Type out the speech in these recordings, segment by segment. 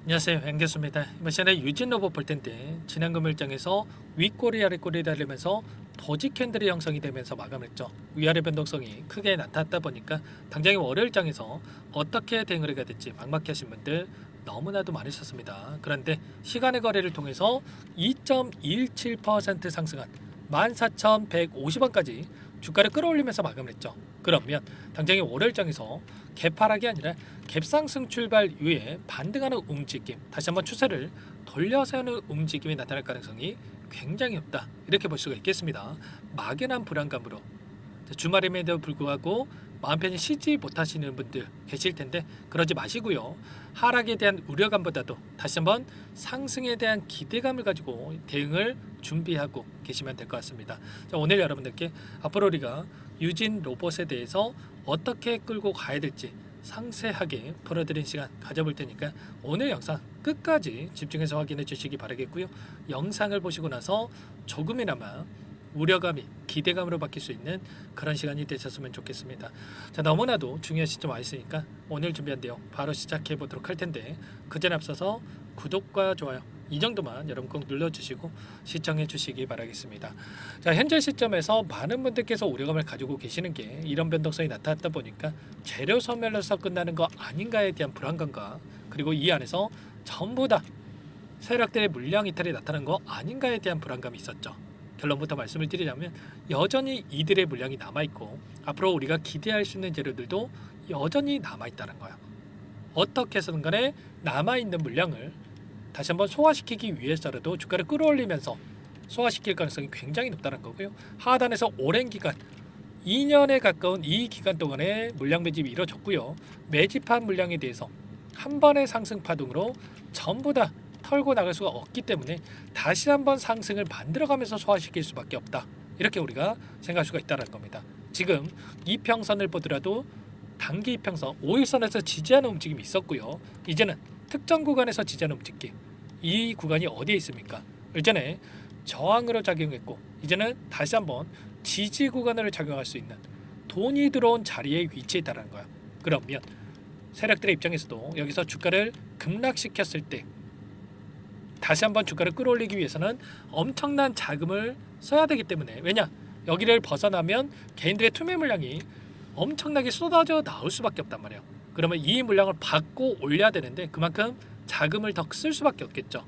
안녕하세요, 앵교수입니다. 이번 시간에 유진 로봇 볼 텐데 지난 금일장에서 윗꼬리 아랫꼬리 달리면서 도지 캔들이 형성이 되면서 마감했죠. 위아래 변동성이 크게 나타났다 보니까 당장의 월요일장에서 어떻게 대응을 해야 될지 막막해하신 분들 너무나도 많으셨습니다. 그런데 시간의 거래를 통해서 2.17% 상승한 14,150원까지 주가를 끌어올리면서 마감을 했죠. 그러면 당장의 월요일장에서 개파락이 아니라 갭상승 출발 이후에 반등하는 움직임, 다시 한번 추세를 돌려세우는 움직임이 나타날 가능성이 굉장히 높다, 이렇게 볼 수가 있겠습니다. 막연한 불안감으로 주말임에도 불구하고 마음 편히 쉬지 못하시는 분들 계실 텐데 그러지 마시고요. 하락에 대한 우려감보다도 다시 한번 상승에 대한 기대감을 가지고 대응을 준비하고 계시면 될 것 같습니다. 자, 오늘 여러분들께 앞으로 우리가 유진 로봇에 대해서 어떻게 끌고 가야 될지 상세하게 풀어드린 시간 가져볼 테니까 오늘 영상 끝까지 집중해서 확인해 주시기 바라겠고요. 영상을 보시고 나서 조금이나마 우려감이 기대감으로 바뀔 수 있는 그런 시간이 되셨으면 좋겠습니다. 자, 너무나도 중요한 시점 와 있으니까 오늘 준비한 내용 바로 시작해 보도록 할 텐데 그 전에 앞서서 구독과 좋아요 이 정도만 여러분 꼭 눌러주시고 시청해 주시기 바라겠습니다. 자, 현재 시점에서 많은 분들께서 우려감을 가지고 계시는 게 이런 변동성이 나타났다 보니까 재료 소멸로서 끝나는 거 아닌가에 대한 불안감과 그리고 이 안에서 전부 다 세력들의 물량 이탈이 나타난 거 아닌가에 대한 불안감이 있었죠. 결론부터 말씀을 드리자면 여전히 이들의 물량이 남아있고 앞으로 우리가 기대할 수 있는 재료들도 여전히 남아있다는 거예요. 어떻게 해서든 간에 남아있는 물량을 다시 한번 소화시키기 위해서라도 주가를 끌어올리면서 소화시킬 가능성이 굉장히 높다는 거고요. 하단에서 오랜 기간 2년에 가까운 이 기간 동안에 물량 매집이 이루어졌고요. 매집한 물량에 대해서 한 번의 상승 파동으로 전부 다 털고 나갈 수가 없기 때문에 다시 한번 상승을 만들어가면서 소화시킬 수밖에 없다, 이렇게 우리가 생각할 수가 있다는 겁니다. 지금 이평선을 보더라도 단기 이평선 5일선에서 지지하는 움직임이 있었고요. 이제는 특정 구간에서 지지하는 움직임, 이 구간이 어디에 있습니까? 일전에 저항으로 작용했고 이제는 다시 한번 지지 구간으로 작용할 수 있는 돈이 들어온 자리에 위치해 있다는 거야. 그러면 세력들의 입장에서도 여기서 주가를 급락시켰을 때 다시 한번 주가를 끌어올리기 위해서는 엄청난 자금을 써야 되기 때문에, 왜냐, 여기를 벗어나면 개인들의 투매 물량이 엄청나게 쏟아져 나올 수밖에 없단 말이에요. 그러면 이 물량을 받고 올려야 되는데 그만큼 자금을 더 쓸 수밖에 없겠죠.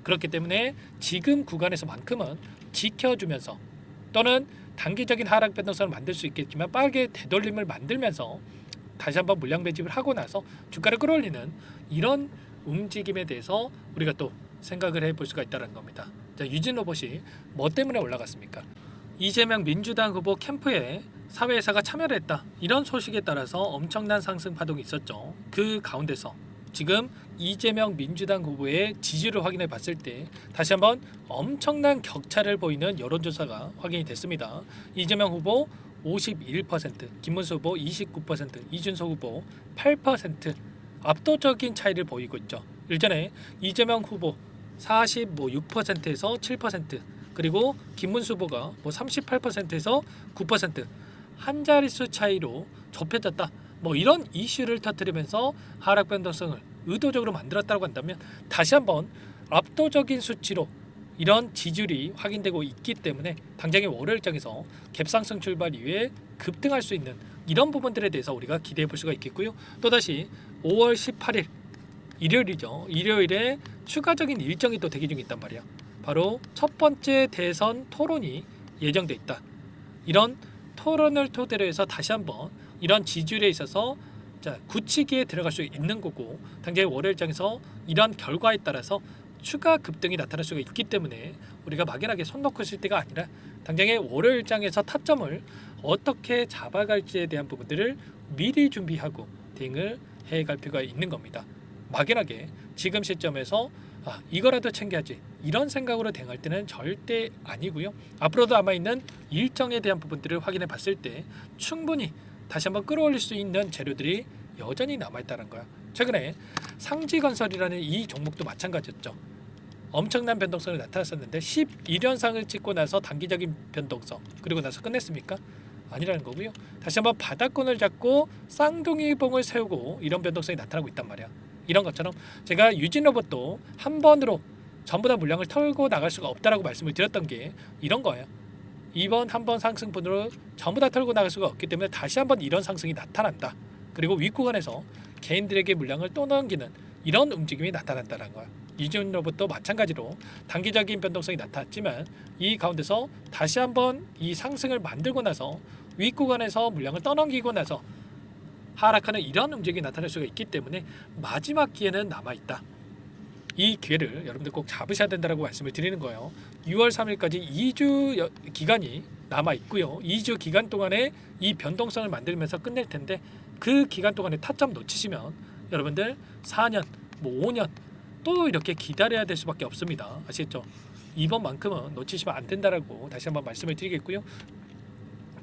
그렇기 때문에 지금 구간에서만큼은 지켜주면서 또는 단기적인 하락 변동성을 만들 수 있겠지만 빠르게 되돌림을 만들면서 다시 한번 물량 매집을 하고 나서 주가를 끌어올리는 이런 움직임에 대해서 우리가 또 생각을 해볼 수가 있다는 겁니다. 자, 유진 로봇이 뭐 때문에 올라갔습니까? 이재명 민주당 후보 캠프에 사회이사가 참여를 했다, 이런 소식에 따라서 엄청난 상승 파동이 있었죠. 그 가운데서 지금 이재명 민주당 후보의 지지를 확인해 봤을 때 다시 한번 엄청난 격차를 보이는 여론조사가 확인이 됐습니다. 이재명 후보 51%, 김문수 후보 29%, 이준석 후보 8%, 압도적인 차이를 보이고 있죠. 일전에 이재명 후보 46%에서 7%, 그리고 김문수 후보가 38%에서 9%, 한 자릿수 차이로 좁혀졌다, 이런 이슈를 터뜨리면서 하락 변동성을 의도적으로 만들었다고 한다면 다시 한번 압도적인 수치로 이런 지지율이 확인되고 있기 때문에 당장의 월요일장에서 갭상승 출발 이후에 급등할 수 있는 이런 부분들에 대해서 우리가 기대해 볼 수가 있겠고요. 또다시 5월 18일 일요일이죠. 일요일에 추가적인 일정이 또 대기 중에 있단 말이야. 바로 첫 번째 대선 토론이 예정돼 있다. 이런 토론을 토대로 해서 다시 한번 이런 지지율에 있어서 굳히기에 들어갈 수 있는 거고, 당장의 월요일장에서 이런 결과에 따라서 추가 급등이 나타날 수가 있기 때문에 우리가 막연하게 손 놓고 있을 때가 아니라 당장의 월요일장에서 타점을 어떻게 잡아갈지에 대한 부분들을 미리 준비하고 대응을 해갈 필요가 있는 겁니다. 막연하게 지금 시점에서 이거라도 챙겨야지 이런 생각으로 대응할 때는 절대 아니고요. 앞으로도 남아있는 일정에 대한 부분들을 확인해 봤을 때 충분히 다시 한번 끌어올릴 수 있는 재료들이 여전히 남아있다는 거야. 최근에 상지건설이라는 이 종목도 마찬가지였죠. 엄청난 변동성을 나타났었는데 11연상을 찍고 나서 단기적인 변동성 그리고 나서 끝냈습니까? 아니라는 거고요. 다시 한번 바닥권을 잡고 쌍둥이 봉을 세우고 이런 변동성이 나타나고 있단 말이야. 이런 것처럼 제가 유진 로봇도 한 번으로 전부 다 물량을 털고 나갈 수가 없다라고 말씀을 드렸던 게 이런 거예요. 이번 한 번 상승분으로 전부 다 털고 나갈 수가 없기 때문에 다시 한번 이런 상승이 나타난다. 그리고 윗구간에서 개인들에게 물량을 또 넘기는 이런 움직임이 나타난다는 거예요. 유진 로봇도 마찬가지로 단기적인 변동성이 나타났지만 이 가운데서 다시 한번 이 상승을 만들고 나서 윗구간에서 물량을 떠넘기고 나서 하락하는 이런 움직임이 나타날 수가 있기 때문에 마지막 기회는 남아있다. 이 기회를 여러분들 꼭 잡으셔야 된다고 말씀을 드리는 거예요. 6월 3일까지 2주 기간이 남아 있고요. 2주 기간 동안에 이 변동성을 만들면서 끝낼 텐데 그 기간 동안에 타점 놓치시면 여러분들 4년, 5년 또 이렇게 기다려야 될 수밖에 없습니다. 아시겠죠? 이번만큼은 놓치시면 안 된다라고 다시 한번 말씀을 드리겠고요.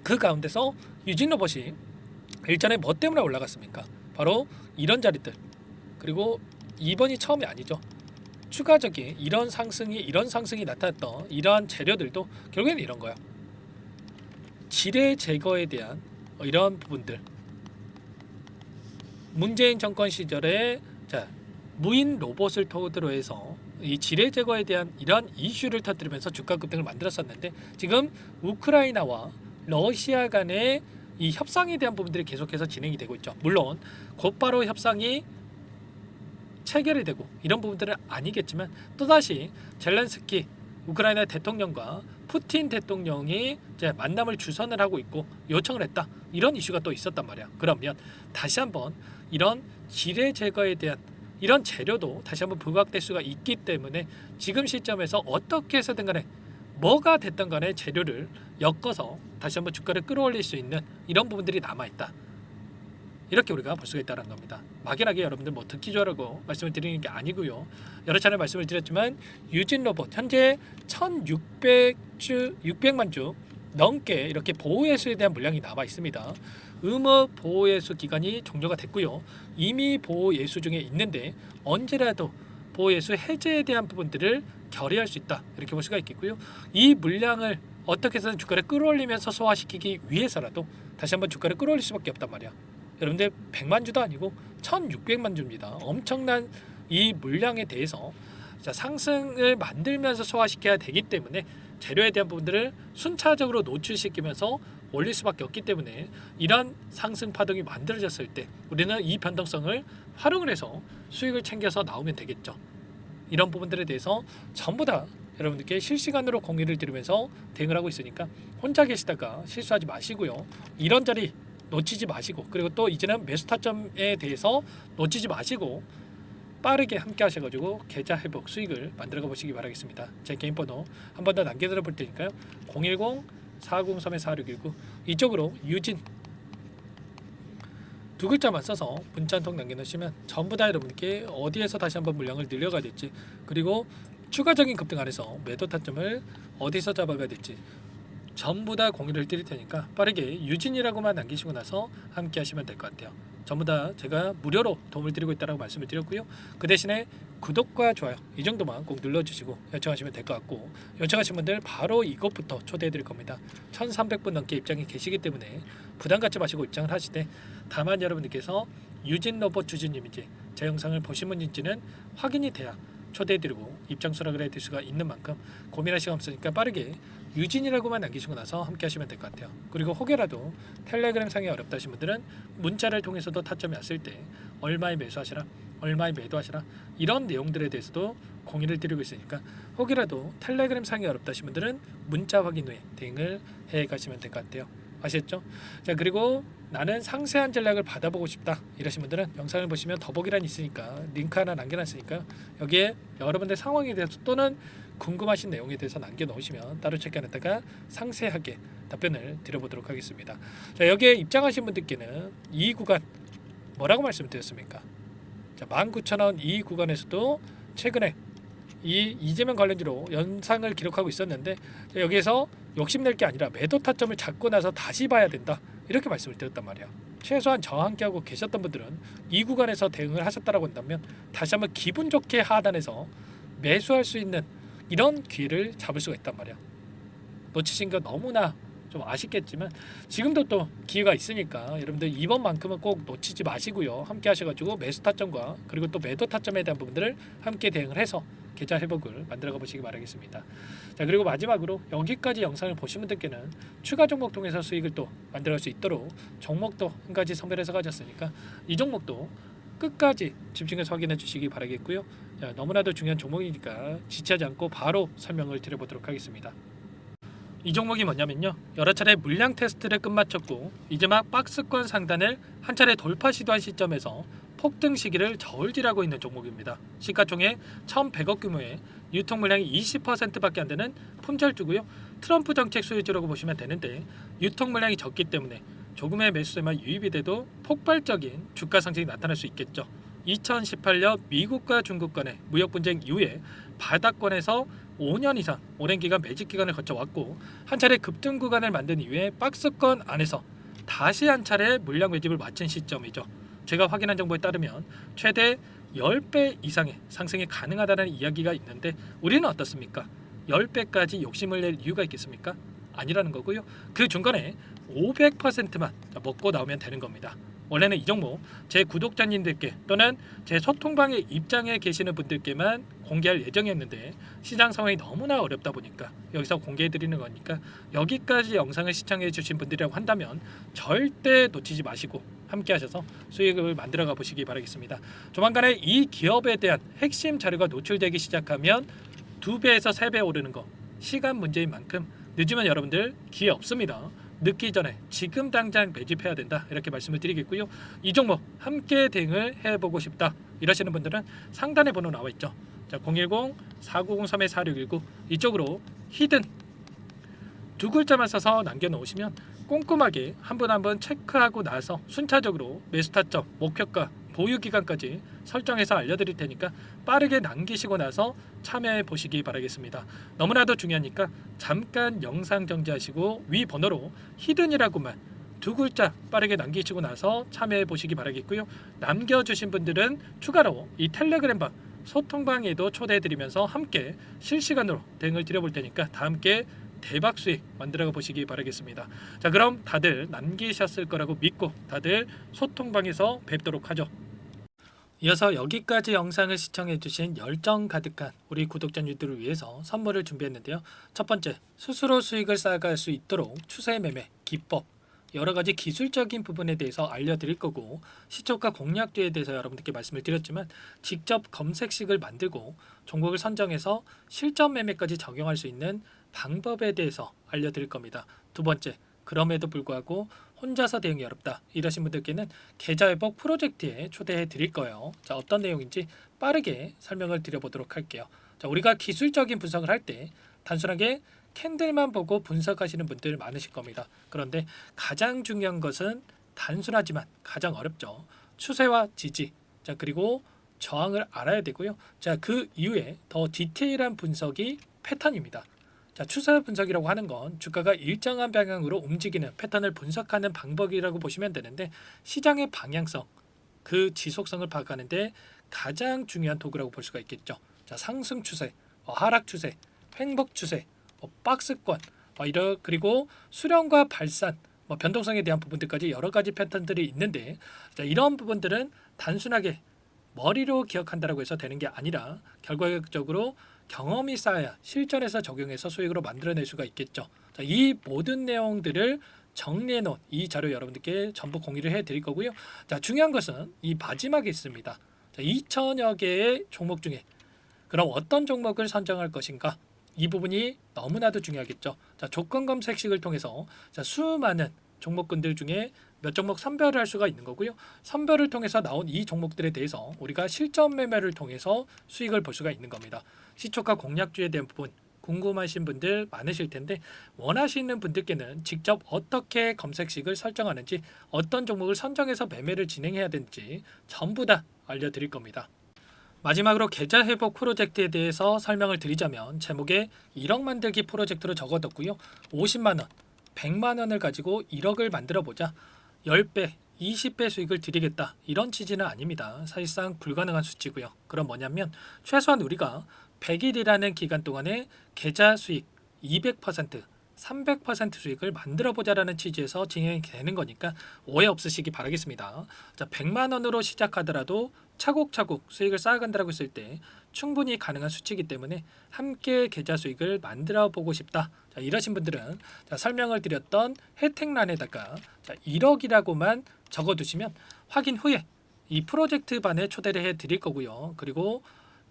그 가운데서 유진 로봇이 일전에 뭐 때문에 올라갔습니까? 바로 이런 자리들. 그리고 이번이 처음이 아니죠. 추가적인 이런 상승이 나타났던 이러한 재료들도 결국에는 이런 거야. 지뢰 제거에 대한 이런 부분들. 문재인 정권 시절에 무인 로봇을 토대로 해서 이 지뢰 제거에 대한 이러한 이슈를 터뜨리면서 주가 급등을 만들었었는데 지금 우크라이나와 러시아 간의 이 협상에 대한 부분들이 계속해서 진행이 되고 있죠. 물론 곧바로 협상이 체결이 되고 이런 부분들은 아니겠지만 또다시 젤렌스키 우크라이나 대통령과 푸틴 대통령이 이제 만남을 주선을 하고 있고 요청을 했다. 이런 이슈가 또 있었단 말이야. 그러면 다시 한번 이런 지뢰 제거에 대한 이런 재료도 다시 한번 부각될 수가 있기 때문에 지금 시점에서 어떻게 해서든 간에 뭐가 됐든 간에 재료를 엮어서 다시 한번 주가를 끌어올릴 수 있는 이런 부분들이 남아있다. 이렇게 우리가 볼 수가 있다는 겁니다. 막연하게 여러분들 뭐 듣기 좋아라고 말씀을 드리는 게 아니고요. 여러 차례 말씀을 드렸지만 유진 로봇 현재 1,600만 주 넘게 이렇게 보호예수에 대한 물량이 남아 있습니다. 의무 보호예수 기간이 종료가 됐고요. 이미 보호예수 중에 있는데 언제라도 보호예수 해제에 대한 부분들을 결의할 수 있다. 이렇게 볼 수가 있겠고요. 이 물량을 어떻게 해서든 주가를 끌어올리면서 소화시키기 위해서라도 다시 한번 주가를 끌어올릴 수밖에 없단 말이야. 여러분들 100만 주도 아니고 1,600만 주입니다. 엄청난 이 물량에 대해서 상승을 만들면서 소화시켜야 되기 때문에 재료에 대한 부분들을 순차적으로 노출시키면서 올릴 수밖에 없기 때문에 이런 상승 파동이 만들어졌을 때 우리는 이 변동성을 활용을 해서 수익을 챙겨서 나오면 되겠죠. 이런 부분들에 대해서 전부 다 여러분들께 실시간으로 공유를 드리면서 대응을 하고 있으니까 혼자 계시다가 실수하지 마시고요. 이런 자리 놓치지 마시고 그리고 또 이제는 매수 타점에 대해서 놓치지 마시고 빠르게 함께 하셔가지고 계좌 회복 수익을 만들어 보시기 바라겠습니다. 제 개인 번호 한 번 더 남겨드려 볼 테니까요. 010-403-4619 이쪽으로 유진 두 글자만 써서 문자 한 통 남겨놓으시면 전부 다 여러분께 어디에서 다시 한번 물량을 늘려가야 될지 그리고 추가적인 급등 안에서 매도 타점을 어디서 잡아가야 될지 전부 다 공유를 드릴 테니까 빠르게 유진이라고만 남기시고 나서 함께 하시면 될 것 같아요. 전부 다 제가 무료로 도움을 드리고 있다고 말씀을 드렸고요. 그 대신에 구독과 좋아요 이 정도만 꼭 눌러주시고 요청하시면 될 것 같고 요청하신 분들 바로 이것부터 초대해 드릴 겁니다. 1,300분 넘게 입장이 계시기 때문에 부담 갖지 마시고 입장을 하시되 다만 여러분들께서 유진 로봇 주주님인지 제 영상을 보신 분인지는 확인이 돼야 초대해드리고 입장 수락을 해드릴 수가 있는 만큼 고민할 시간 없으니까 빠르게 유진이라고만 남기시고 나서 함께 하시면 될 것 같아요. 그리고 혹여라도 텔레그램 상에 어렵다 하신 분들은 문자를 통해서도 타점이 왔을 때 얼마에 매수하시라 얼마에 매도하시라 이런 내용들에 대해서도 공유를 드리고 있으니까 혹이라도 텔레그램 상에 어렵다 하신 분들은 문자 확인 후에 대응을 해 가시면 될 것 같아요. 아시겠죠? 자 그리고 나는 상세한 전략을 받아보고 싶다 이러신 분들은 영상을 보시면 더보기란이 있으니까 링크 하나 남겨놨으니까 여기에 여러분들 상황에 대해서 또는 궁금하신 내용에 대해서 남겨놓으시면 따로 체크해놨다가 상세하게 답변을 드려보도록 하겠습니다. 자 여기에 입장하신 분들께는 이 구간 뭐라고 말씀드렸습니까? 자 19,000원 이 구간에서도 최근에 이 이재명 관련주로 연상을 기록하고 있었는데 여기에서 욕심낼 게 아니라 매도 타점을 잡고 나서 다시 봐야 된다 이렇게 말씀을 드렸단 말이야. 최소한 저와 함께하고 계셨던 분들은 이 구간에서 대응을 하셨다라고 한다면 다시 한번 기분 좋게 하단에서 매수할 수 있는 이런 기회를 잡을 수가 있단 말이야. 놓치신 거 너무나 좀 아쉽겠지만 지금도 또 기회가 있으니까 여러분들 이번만큼은 꼭 놓치지 마시고요. 함께 하셔가지고 매수 타점과 그리고 또 매도 타점에 대한 부분들을 함께 대응을 해서 계좌 회복을 만들어가 보시기 바라겠습니다. 자, 그리고 마지막으로 여기까지 영상을 보신 분들께는 추가 종목 통해서 수익을 또 만들어갈 수 있도록 종목도 한 가지 선별해서 가졌으니까 이 종목도 끝까지 집중해서 확인해 주시기 바라겠고요. 자, 너무나도 중요한 종목이니까 지체하지 않고 바로 설명을 드려보도록 하겠습니다. 이 종목이 뭐냐면요, 여러 차례 물량 테스트를 끝마쳤고 이제 막 박스권 상단을 한 차례 돌파 시도한 시점에서 폭등 시기를 저울질하고 있는 종목입니다. 시가총액 1,100억 규모의 유통 물량이 20%밖에 안 되는 품절주고요. 트럼프 정책 수혜주라고 보시면 되는데 유통 물량이 적기 때문에 조금의 매수세만 유입이 돼도 폭발적인 주가 상승이 나타날 수 있겠죠. 2018년 미국과 중국 간의 무역 분쟁 이후에 바닥권에서 5년 이상 오랜 기간 매집 기간을 거쳐왔고 한 차례 급등 구간을 만든 이후에 박스권 안에서 다시 한 차례 물량 매집을 마친 시점이죠. 제가 확인한 정보에 따르면 최대 10배 이상의 상승이 가능하다는 이야기가 있는데 우리는 어떻습니까? 10배까지 욕심을 낼 이유가 있겠습니까? 아니라는 거고요. 그 중간에 500%만 먹고 나오면 되는 겁니다. 원래는 이 종목 제 구독자님들께 또는 제 소통방에 입장에 계시는 분들께만 공개할 예정이었는데 시장 상황이 너무나 어렵다 보니까 여기서 공개해 드리는 거니까 여기까지 영상을 시청해 주신 분들이라고 한다면 절대 놓치지 마시고 함께 하셔서 수익을 만들어가 보시기 바라겠습니다. 조만간에 이 기업에 대한 핵심 자료가 노출되기 시작하면 2배에서 3배 오르는 거 시간 문제인 만큼 늦으면 여러분들 기회 없습니다. 늦기 전에 지금 당장 매집해야 된다 이렇게 말씀을 드리겠고요. 이 종목 함께 대응을 해보고 싶다 이러시는 분들은 상단에 번호 나와 있죠. 자, 010-4903-4619 이쪽으로 히든 두 글자만 써서 남겨놓으시면 꼼꼼하게 한 분 한 분 체크하고 나서 순차적으로 매수 타점, 목표가, 보유 기간까지 설정해서 알려드릴 테니까 빠르게 남기시고 나서 참여해 보시기 바라겠습니다. 너무나도 중요하니까 잠깐 영상 정지하시고 위 번호로 히든이라고만 두 글자 빠르게 남기시고 나서 참여해 보시기 바라겠고요. 남겨주신 분들은 추가로 이 텔레그램방 소통방에도 초대해 드리면서 함께 실시간으로 대응을 드려볼 테니까 다 함께 대박 수익 만들어 보시기 바라겠습니다. 자, 그럼 다들 남기셨을 거라고 믿고 다들 소통방에서 뵙도록 하죠. 이어서 여기까지 영상을 시청해주신 열정 가득한 우리 구독자님들을 위해서 선물을 준비했는데요. 첫 번째, 스스로 수익을 쌓아갈 수 있도록 추세 매매 기법 여러 가지 기술적인 부분에 대해서 알려드릴 거고 시초가 공략주에 대해서 여러분들께 말씀을 드렸지만 직접 검색식을 만들고 종목을 선정해서 실전 매매까지 적용할 수 있는 방법에 대해서 알려드릴 겁니다. 두 번째, 그럼에도 불구하고 혼자서 대응이 어렵다 이러신 분들께는 계좌 회복 프로젝트에 초대해 드릴 거예요. 자, 어떤 내용인지 빠르게 설명을 드려보도록 할게요. 자, 우리가 기술적인 분석을 할 때 단순하게 캔들만 보고 분석하시는 분들 많으실 겁니다. 그런데 가장 중요한 것은 단순하지만 가장 어렵죠. 추세와 지지, 자, 그리고 저항을 알아야 되고요. 자, 그 이후에 더 디테일한 분석이 패턴입니다. 자, 추세 분석이라고 하는 건 주가가 일정한 방향으로 움직이는 패턴을 분석하는 방법이라고 보시면 되는데 시장의 방향성, 그 지속성을 파악하는데 가장 중요한 도구라고 볼 수가 있겠죠. 자, 상승 추세, 하락 추세, 횡복 추세, 박스권, 그리고 수렴과 발산, 변동성에 대한 부분들까지 여러 가지 패턴들이 있는데 자, 이런 부분들은 단순하게 머리로 기억한다라고 해서 되는 게 아니라 결과적으로 경험이 쌓아야 실전에서 적용해서 수익으로 만들어낼 수가 있겠죠. 자, 이 모든 내용들을 정리해 놓은 이 자료 여러분들께 전부 공유를 해 드릴 거고요. 자, 중요한 것은 이 마지막에 있습니다. 자, 2천여 개의 종목 중에 그럼 어떤 종목을 선정할 것인가? 이 부분이 너무나도 중요하겠죠. 자, 조건 검색식을 통해서 자, 수많은 종목군들 중에 몇 종목 선별을 할 수가 있는 거고요. 선별을 통해서 나온 이 종목들에 대해서 우리가 실전 매매를 통해서 수익을 볼 수가 있는 겁니다. 시초가 공략주에 대한 부분 궁금하신 분들 많으실 텐데 원하시는 분들께는 직접 어떻게 검색식을 설정하는지 어떤 종목을 선정해서 매매를 진행해야 되는지 전부 다 알려드릴 겁니다. 마지막으로 계좌 회복 프로젝트에 대해서 설명을 드리자면 제목에 1억 만들기 프로젝트로 적어뒀고요. 50만원, 100만원을 가지고 1억을 만들어보자 10배, 20배 수익을 드리겠다 이런 취지는 아닙니다. 사실상 불가능한 수치고요. 그럼 뭐냐면 최소한 우리가 100일이라는 기간 동안에 계좌 수익 200%, 300% 수익을 만들어 보자라는 취지에서 진행이 되는 거니까 오해 없으시기 바라겠습니다. 자, 100만 원으로 시작하더라도 차곡차곡 수익을 쌓아간다라고 했을 때 충분히 가능한 수치이기 때문에 함께 계좌 수익을 만들어 보고 싶다. 자, 이러신 분들은 자, 설명을 드렸던 혜택란에다가 자, 1억이라고만 적어두시면 확인 후에 이 프로젝트 반에 초대를 해 드릴 거고요. 그리고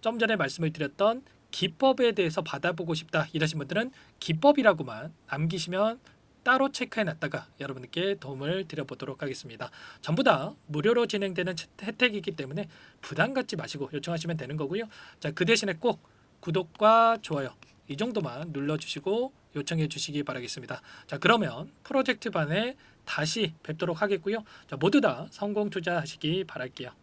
좀 전에 말씀을 드렸던 기법에 대해서 받아보고 싶다 이러신 분들은 기법이라고만 남기시면 따로 체크해 놨다가 여러분께 도움을 드려보도록 하겠습니다. 전부 다 무료로 진행되는 혜택이기 때문에 부담 갖지 마시고 요청하시면 되는 거고요. 자, 그 대신에 꼭 구독과 좋아요 이 정도만 눌러주시고 요청해 주시기 바라겠습니다. 자, 그러면 프로젝트 반에 다시 뵙도록 하겠고요. 자, 모두 다 성공 투자하시기 바랄게요.